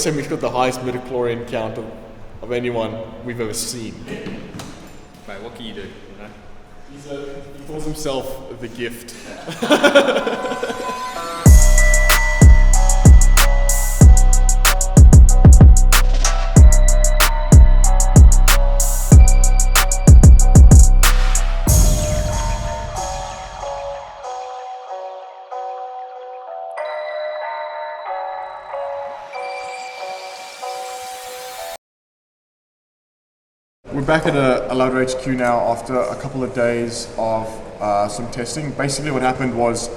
always say we've got the highest midichlorian count of anyone we've ever seen. Mate, what can you do? He calls himself the gift. We're back at Adelaide HQ now after a couple of days of some testing. Basically what happened was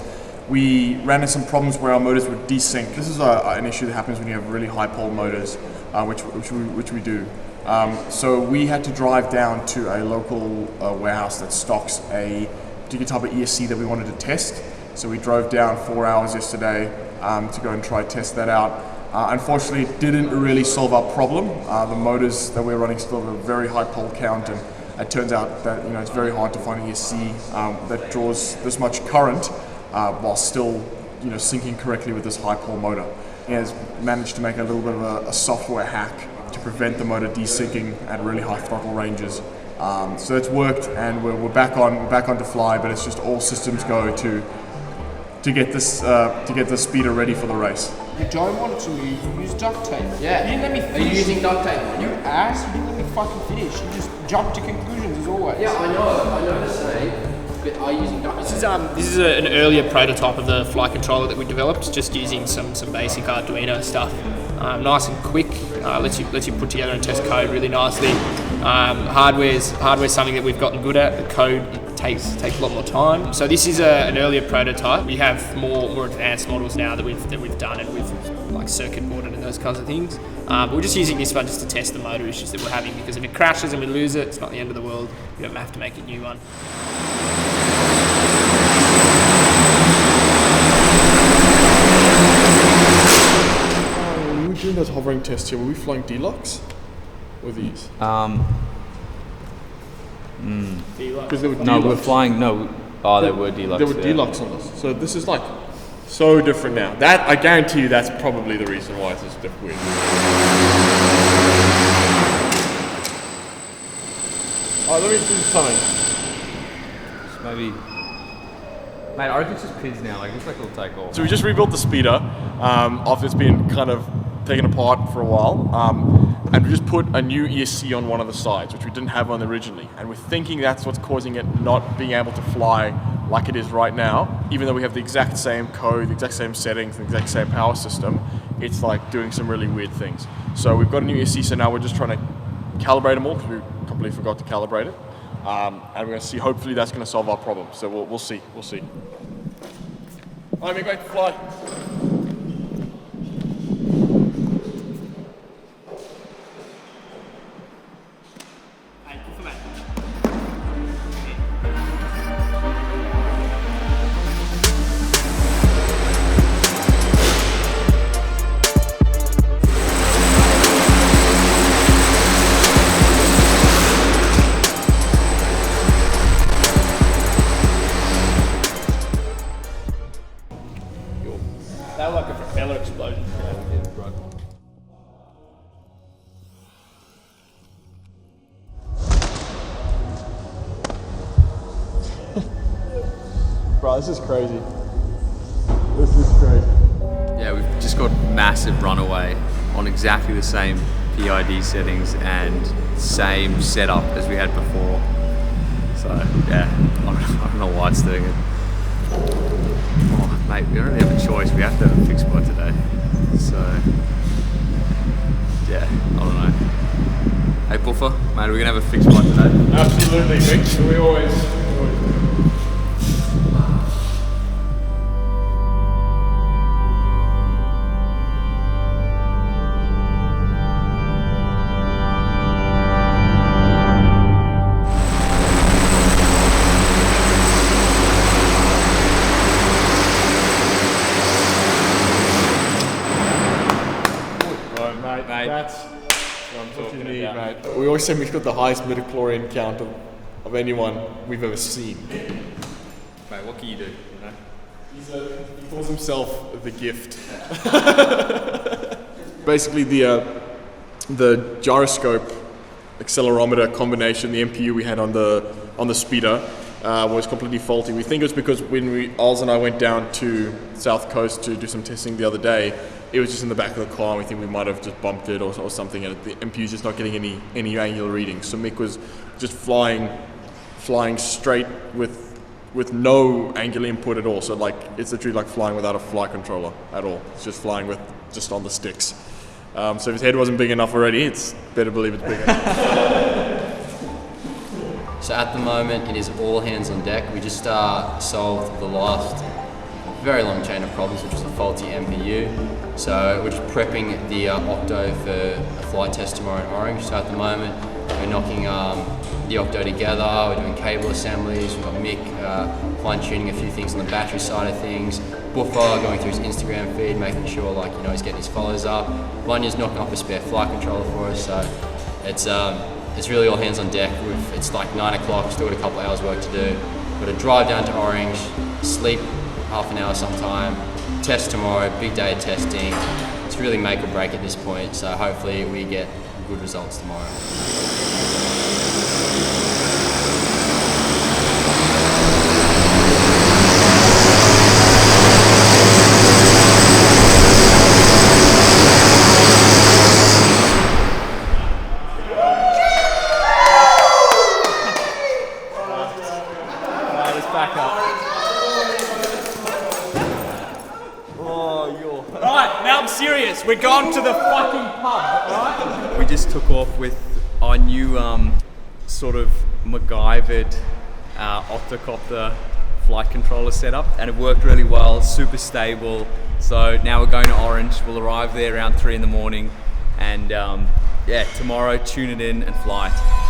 we ran into some problems where our motors would desync. This is an issue that happens when you have really high pole motors, which we do. So we had to drive down to a local warehouse that stocks a particular type of ESC that we wanted to test. So we drove down 4 hours yesterday to go and try test that out. Unfortunately, it didn't really solve our problem. The motors that we're running still have a very high pole count, and it turns out that it's very hard to find an ESC that draws this much current while still syncing correctly with this high pole motor. He has managed to make a little bit of a software hack to prevent the motor desyncing at really high throttle ranges. So it's worked, and we're back on to fly, but it's just all systems go to get the speeder ready for the race. You don't want it to move, you use duct tape. Yeah. You didn't let me finish. Are you using duct tape? You ass, you didn't let me fucking finish. You just jump to conclusions as always. Yeah, I know the same. But are you using duct tape? This is an earlier prototype of the flight controller that we developed, just using some basic Arduino stuff. Nice and quick, lets you put together and test code really nicely. Hardware's something that we've gotten good at. The code takes a lot more time. So this is an earlier prototype. We have more advanced models now that we've done, and we've like circuit boarded and those kinds of things. But we're just using this one just to test the motor issues that we're having, because if it crashes and we lose it, it's not the end of the world. We don't have to make a new one. We were doing those hovering tests here. Were we flying deluxe or these? Because they were deluxe. No, we're flying. No, they were deluxe. They were deluxe on this. So this is like so different now. That I guarantee you, that's probably the reason why it's so weird. Oh, let me do something. Just maybe. Mate, I reckon it's just PIDs now. Like, looks like it'll take off. So we just rebuilt the speeder after it's been kind of taken apart for a while, and we just put a new ESC on one of the sides, which we didn't have on originally, and we're thinking that's what's causing it not being able to fly like it is right now. Even though we have the exact same code, the exact same settings, the exact same power system, it's like doing some really weird things. So we've got a new ESC, so now we're just trying to calibrate them all, because we completely forgot to calibrate it. And we're going to see, hopefully that's going to solve our problem. So we'll see. I'm going to fly. That was like a propeller explosion. Bro, this is crazy. This is crazy. Yeah, we've just got massive runaway on exactly the same PID settings and same setup as we had before. So yeah, I don't know why it's doing it. Oh, mate, we don't really have a choice. We have to have a fixed by today. So yeah, I don't know. Hey Buffer, mate, are we gonna have a fixed by today? Absolutely, Vic. We always do. Mate, that's what I'm talking about. Mate. We always say we've got the highest midichlorian count of anyone we've ever seen. Mate, what can you do? He calls himself the gift. basically the gyroscope accelerometer combination, the MPU we had on the speeder was completely faulty. We think it was because when Oz and I went down to South Coast to do some testing the other day, it was just in the back of the car, and we think we might have just bumped it or something, and the MPU is just not getting any angular readings. So Mick was just flying straight with no angular input at all. So like it's literally like flying without a flight controller at all. It's just flying with just on the sticks. So if his head wasn't big enough already, it's better believe it's bigger. So at the moment, it is all hands on deck. We just solved the last very long chain of problems, which was a faulty MPU. So we're just prepping the Octo for a flight test tomorrow in Orange. So at the moment, we're knocking the Octo together, we're doing cable assemblies, we've got Mick fine-tuning a few things on the battery side of things, Buffer going through his Instagram feed, making sure he's getting his follows up. Vanya's knocking off a spare flight controller for us, so it's really all hands on deck. It's like 9 o'clock, still got a couple hours work to do. Got to drive down to Orange, sleep half an hour sometime, test tomorrow, big day of testing. It's really make or break at this point, so hopefully we get good results tomorrow. Alright, now I'm serious. We're going to the fucking pub, alright? We just took off with our new sort of MacGyvered octocopter flight controller setup, and it worked really well, super stable. So now we're going to Orange. We'll arrive there around 3 in the morning, and tomorrow tune it in and fly it.